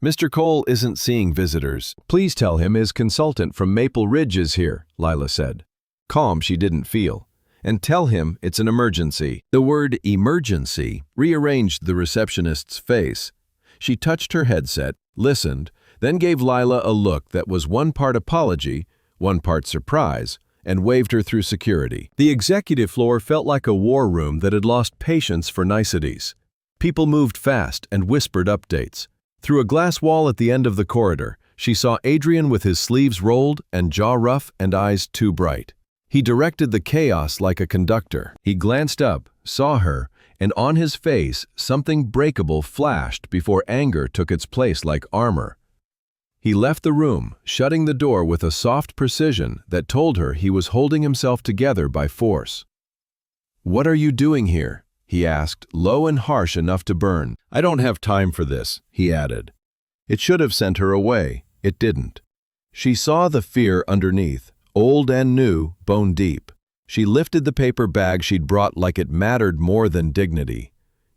"Mr. Cole isn't seeing visitors. Please tell him his consultant from Maple Ridge is here," Lila said. Calm she didn't feel. "And tell him it's an emergency." The word emergency rearranged the receptionist's face. She touched her headset, listened, then gave Lila a look that was one part apology, one part surprise, and waved her through security. The executive floor felt like a war room that had lost patience for niceties. People moved fast and whispered updates. Through a glass wall at the end of the corridor, she saw Adrian with his sleeves rolled and jaw rough and eyes too bright. He directed the chaos like a conductor. He glanced up, saw her, and on his face something breakable flashed before anger took its place like armor. He left the room, shutting the door with a soft precision that told her he was holding himself together by force. "What are you doing here?" he asked, low and harsh enough to burn. "I don't have time for this," he added. It should have sent her away. It didn't. She saw the fear underneath, old and new, bone deep. She lifted the paper bag she'd brought like it mattered more than dignity.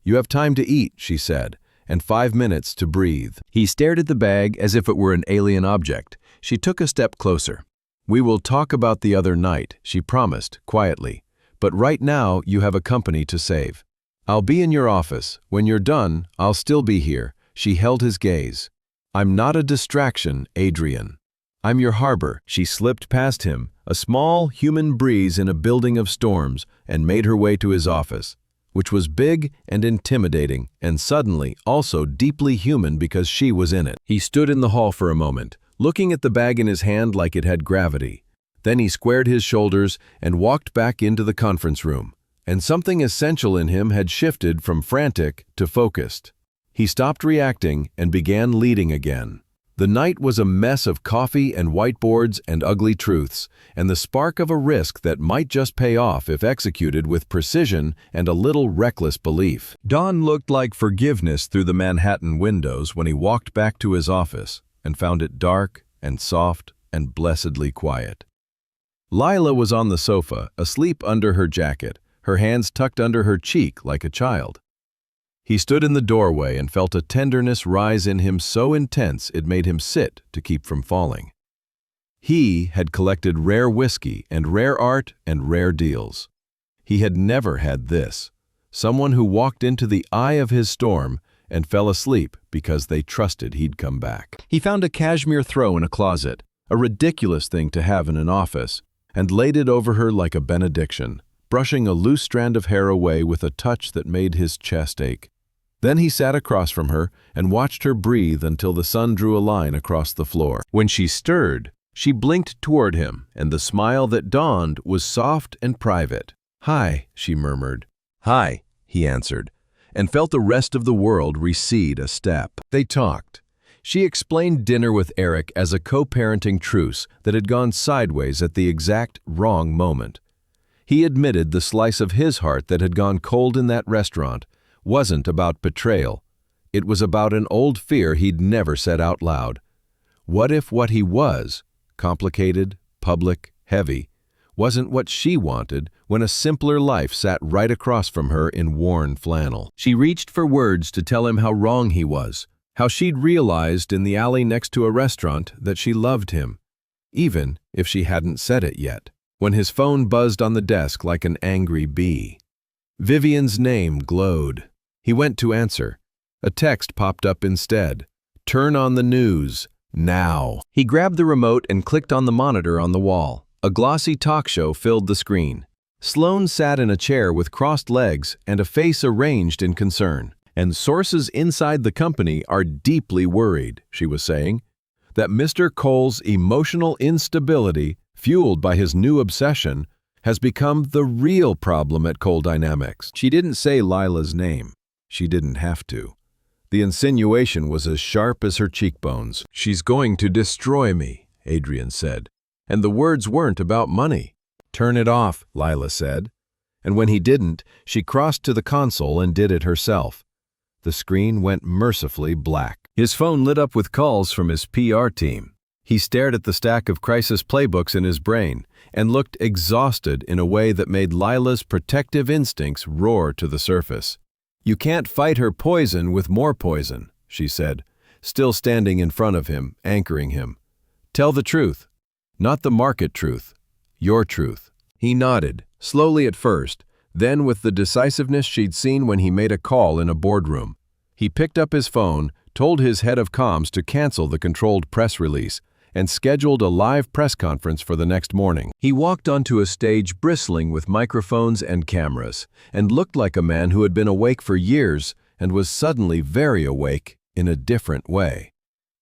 "You have time to eat," she said, "and 5 minutes to breathe." He stared at the bag as if it were an alien object. She took a step closer. "We will talk about the other night," she promised, quietly. "But right now you have a company to save. I'll be in your office. When you're done, I'll still be here." She held his gaze. "I'm not a distraction, Adrian. I'm your harbor." She slipped past him, a small human breeze in a building of storms, and made her way to his office, which was big and intimidating, and suddenly also deeply human because she was in it. He stood in the hall for a moment, looking at the bag in his hand like it had gravity. Then he squared his shoulders and walked back into the conference room, and something essential in him had shifted from frantic to focused. He stopped reacting and began leading again. The night was a mess of coffee and whiteboards and ugly truths, and the spark of a risk that might just pay off if executed with precision and a little reckless belief. Dawn looked like forgiveness through the Manhattan windows when he walked back to his office and found it dark and soft and blessedly quiet. Lila was on the sofa, asleep under her jacket, her hands tucked under her cheek like a child. He stood in the doorway and felt a tenderness rise in him so intense it made him sit to keep from falling. He had collected rare whiskey and rare art and rare deals. He had never had this, someone who walked into the eye of his storm and fell asleep because they trusted he'd come back. He found a cashmere throw in a closet, a ridiculous thing to have in an office, and laid it over her like a benediction, brushing a loose strand of hair away with a touch that made his chest ache. Then he sat across from her and watched her breathe until the sun drew a line across the floor. When she stirred, she blinked toward him, and the smile that dawned was soft and private. "Hi," she murmured. "Hi," he answered, and felt the rest of the world recede a step. They talked. She explained dinner with Eric as a co-parenting truce that had gone sideways at the exact wrong moment. He admitted the slice of his heart that had gone cold in that restaurant wasn't about betrayal. It was about an old fear he'd never said out loud. What if what he was, complicated, public, heavy, wasn't what she wanted when a simpler life sat right across from her in worn flannel? She reached for words to tell him how wrong he was, how she'd realized in the alley next to a restaurant that she loved him, even if she hadn't said it yet, when his phone buzzed on the desk like an angry bee. Vivian's name glowed. He went to answer. A text popped up instead. "Turn on the news, now." He grabbed the remote and clicked on the monitor on the wall. A glossy talk show filled the screen. Sloane sat in a chair with crossed legs and a face arranged in concern. "And sources inside the company are deeply worried," she was saying, "that Mr. Cole's emotional instability, fueled by his new obsession, has become the real problem at Cole Dynamics." She didn't say Lila's name. She didn't have to. The insinuation was as sharp as her cheekbones. "She's going to destroy me," Adrian said. And the words weren't about money. "Turn it off," Lila said. And when he didn't, she crossed to the console and did it herself. The screen went mercifully black. His phone lit up with calls from his PR team. He stared at the stack of crisis playbooks in his brain and looked exhausted in a way that made Lila's protective instincts roar to the surface. "You can't fight her poison with more poison," she said, still standing in front of him, anchoring him. "Tell the truth. Not the market truth. Your truth." He nodded, slowly at first, then with the decisiveness she'd seen when he made a call in a boardroom. He picked up his phone, told his head of comms to cancel the controlled press release, and scheduled a live press conference for the next morning. He walked onto a stage bristling with microphones and cameras, and looked like a man who had been awake for years and was suddenly very awake in a different way.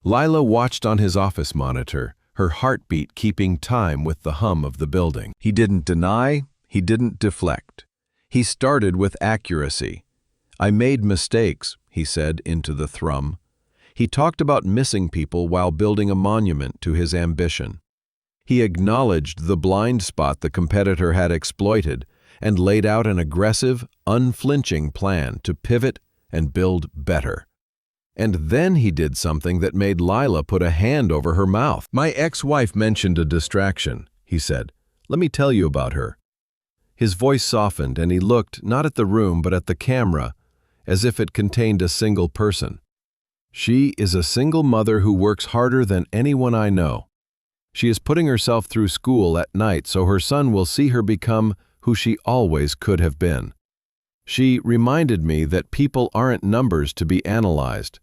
Lila watched on his office monitor, her heartbeat keeping time with the hum of the building. He didn't deny, he didn't deflect. He started with accuracy. "I made mistakes," he said into the thrum. He talked about missing people while building a monument to his ambition. He acknowledged the blind spot the competitor had exploited and laid out an aggressive, unflinching plan to pivot and build better. And then he did something that made Lila put a hand over her mouth. "My ex-wife mentioned a distraction," he said. "Let me tell you about her." His voice softened and he looked not at the room but at the camera, as if it contained a single person. "She is a single mother who works harder than anyone I know. She is putting herself through school at night so her son will see her become who she always could have been. She reminded me that people aren't numbers to be analyzed.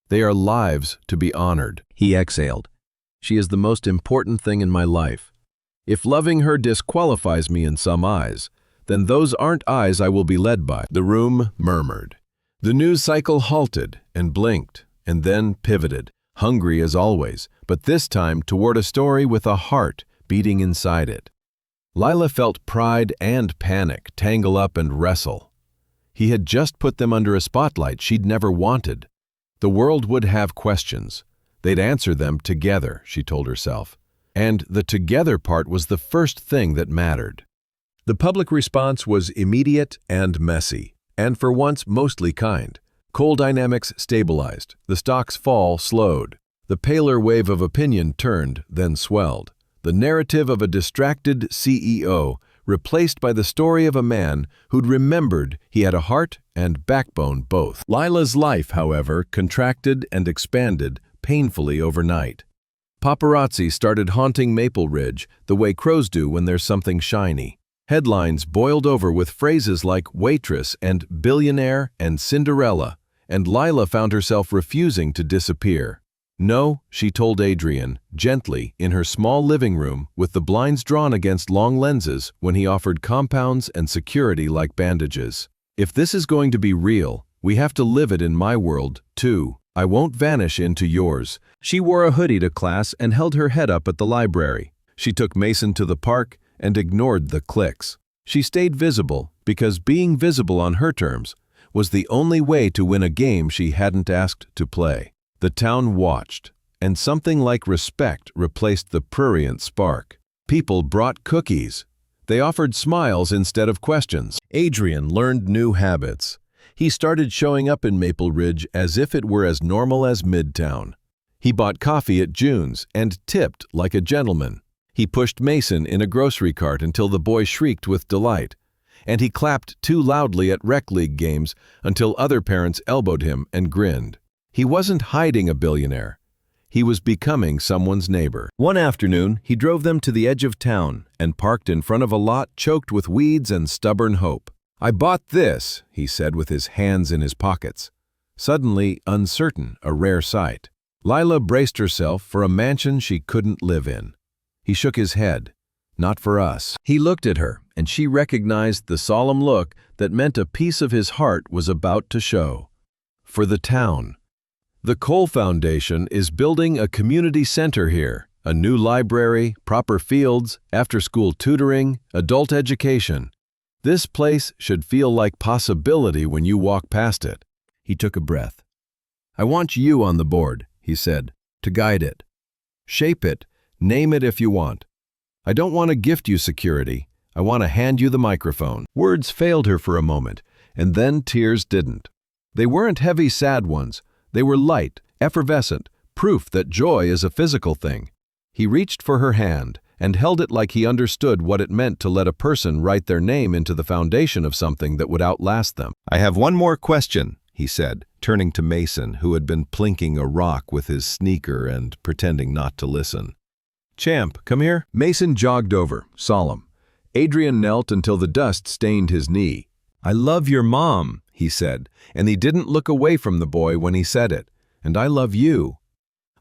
They are lives to be honored." He exhaled. "She is the most important thing in my life. If loving her disqualifies me in some eyes, then those aren't eyes I will be led by." The room murmured. The news cycle halted and blinked, and then pivoted, hungry as always, but this time toward a story with a heart beating inside it. Lila felt pride and panic tangle up and wrestle. He had just put them under a spotlight she'd never wanted. The world would have questions. They'd answer them together, she told herself. And the together part was the first thing that mattered. The public response was immediate and messy, and for once mostly kind. Coal dynamics stabilized, the stock's fall slowed. The paler wave of opinion turned, then swelled. The narrative of a distracted CEO replaced by the story of a man who'd remembered he had a heart and backbone both. Lila's life, however, contracted and expanded painfully overnight. Paparazzi started haunting Maple Ridge the way crows do when there's something shiny. Headlines boiled over with phrases like waitress and billionaire and Cinderella, and Lila found herself refusing to disappear. "No," she told Adrian, gently, in her small living room with the blinds drawn against long lenses when he offered compounds and security like bandages. "If this is going to be real, we have to live it in my world, too. I won't vanish into yours." She wore a hoodie to class and held her head up at the library. She took Mason to the park and ignored the cliques. She stayed visible because being visible on her terms was the only way to win a game she hadn't asked to play. The town watched, and something like respect replaced the prurient spark. People brought cookies. They offered smiles instead of questions. Adrian learned new habits. He started showing up in Maple Ridge as if it were as normal as Midtown. He bought coffee at June's and tipped like a gentleman. He pushed Mason in a grocery cart until the boy shrieked with delight. And he clapped too loudly at rec league games until other parents elbowed him and grinned. He wasn't hiding a billionaire. He was becoming someone's neighbor. One afternoon, he drove them to the edge of town and parked in front of a lot choked with weeds and stubborn hope. "I bought this," he said with his hands in his pockets. Suddenly uncertain, a rare sight. Lila braced herself for a mansion she couldn't live in. He shook his head. "Not for us." He looked at her, and she recognized the solemn look that meant a piece of his heart was about to show. "For the town. The Cole Foundation is building a community center here, a new library, proper fields, after-school tutoring, adult education. This place should feel like possibility when you walk past it." He took a breath. "I want you on the board," he said, "to guide it. Shape it, name it if you want. I don't want to gift you security. I want to hand you the microphone." Words failed her for a moment, and then tears didn't. They weren't heavy, sad ones. They were light, effervescent, proof that joy is a physical thing. He reached for her hand and held it like he understood what it meant to let a person write their name into the foundation of something that would outlast them. "I have one more question," he said, turning to Mason, who had been plinking a rock with his sneaker and pretending not to listen. "Champ, come here." Mason jogged over, solemn. Adrian knelt until the dust stained his knee. "I love your mom," he said, and he didn't look away from the boy when he said it. "And I love you.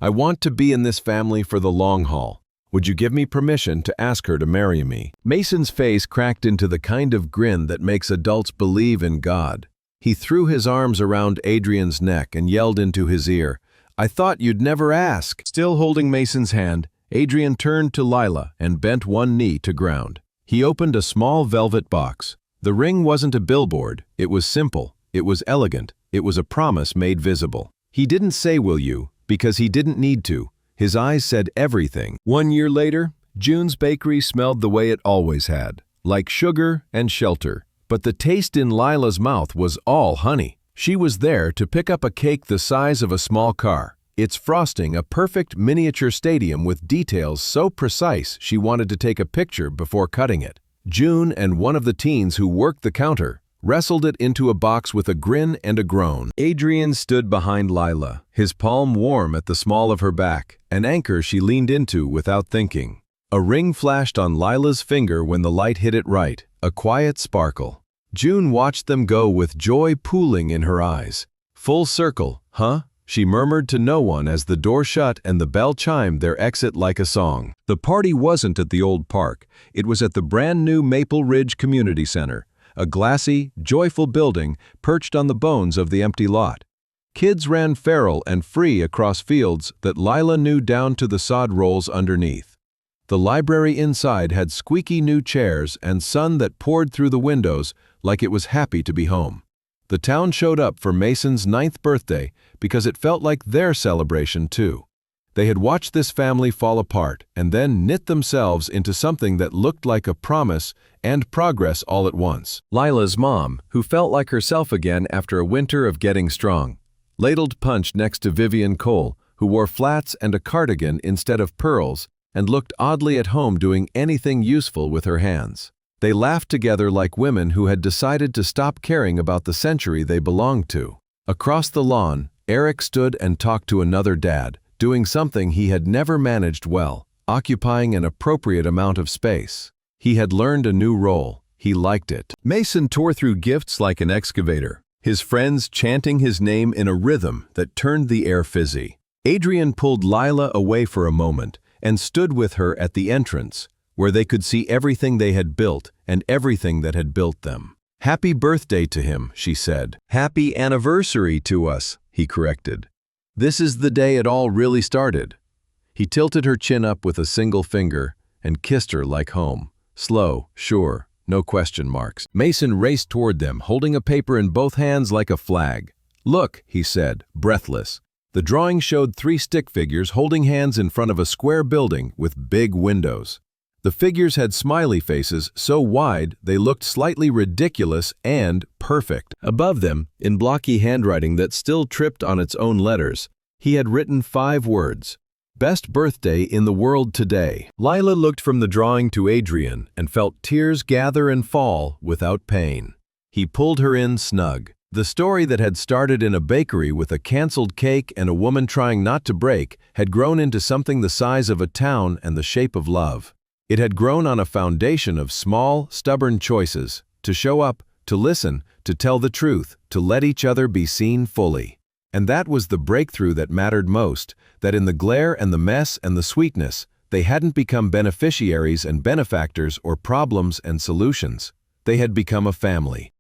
I want to be in this family for the long haul. Would you give me permission to ask her to marry me?" Mason's face cracked into the kind of grin that makes adults believe in God. He threw his arms around Adrian's neck and yelled into his ear, "I thought you'd never ask." Still holding Mason's hand, Adrian turned to Lila and bent one knee to ground. He opened a small velvet box. The ring wasn't a billboard. It was simple. It was elegant. It was a promise made visible. He didn't say, "Will you?" because he didn't need to. His eyes said everything. 1 year later, June's bakery smelled the way it always had, like sugar and shelter. But the taste in Lila's mouth was all honey. She was there to pick up a cake the size of a small car, its frosting a perfect miniature stadium with details so precise she wanted to take a picture before cutting it. June and one of the teens who worked the counter wrestled it into a box with a grin and a groan. Adrian stood behind Lila, his palm warm at the small of her back, an anchor she leaned into without thinking. A ring flashed on Lila's finger when the light hit it right, a quiet sparkle. June watched them go with joy pooling in her eyes. "Full circle, huh?" she murmured to no one as the door shut and the bell chimed their exit like a song. The party wasn't at the old park. It was at the brand new Maple Ridge Community Center, a glassy, joyful building perched on the bones of the empty lot. Kids ran feral and free across fields that Lila knew down to the sod rolls underneath. The library inside had squeaky new chairs and sun that poured through the windows like it was happy to be home. The town showed up for Mason's 9th birthday because it felt like their celebration too. They had watched this family fall apart and then knit themselves into something that looked like a promise and progress all at once. Lila's mom, who felt like herself again after a winter of getting strong, ladled punch next to Vivian Cole, who wore flats and a cardigan instead of pearls and looked oddly at home doing anything useful with her hands. They laughed together like women who had decided to stop caring about the century they belonged to. Across the lawn, Eric stood and talked to another dad, doing something he had never managed well, occupying an appropriate amount of space. He had learned a new role. He liked it. Mason tore through gifts like an excavator, his friends chanting his name in a rhythm that turned the air fizzy. Adrian pulled Lila away for a moment and stood with her at the entrance, where they could see everything they had built and everything that had built them. "Happy birthday to him," she said. "Happy anniversary to us," he corrected. "This is the day it all really started." He tilted her chin up with a single finger and kissed her like home. Slow, sure, no question marks. Mason raced toward them, holding a paper in both hands like a flag. "Look," he said, breathless. The drawing showed 3 stick figures holding hands in front of a square building with big windows. The figures had smiley faces so wide they looked slightly ridiculous and perfect. Above them, in blocky handwriting that still tripped on its own letters, he had written 5 words: "Best birthday in the world today." Lila looked from the drawing to Adrian and felt tears gather and fall without pain. He pulled her in snug. The story that had started in a bakery with a canceled cake and a woman trying not to break had grown into something the size of a town and the shape of love. It had grown on a foundation of small, stubborn choices: to show up, to listen, to tell the truth, to let each other be seen fully. And that was the breakthrough that mattered most, that in the glare and the mess and the sweetness, they hadn't become beneficiaries and benefactors or problems and solutions. They had become a family.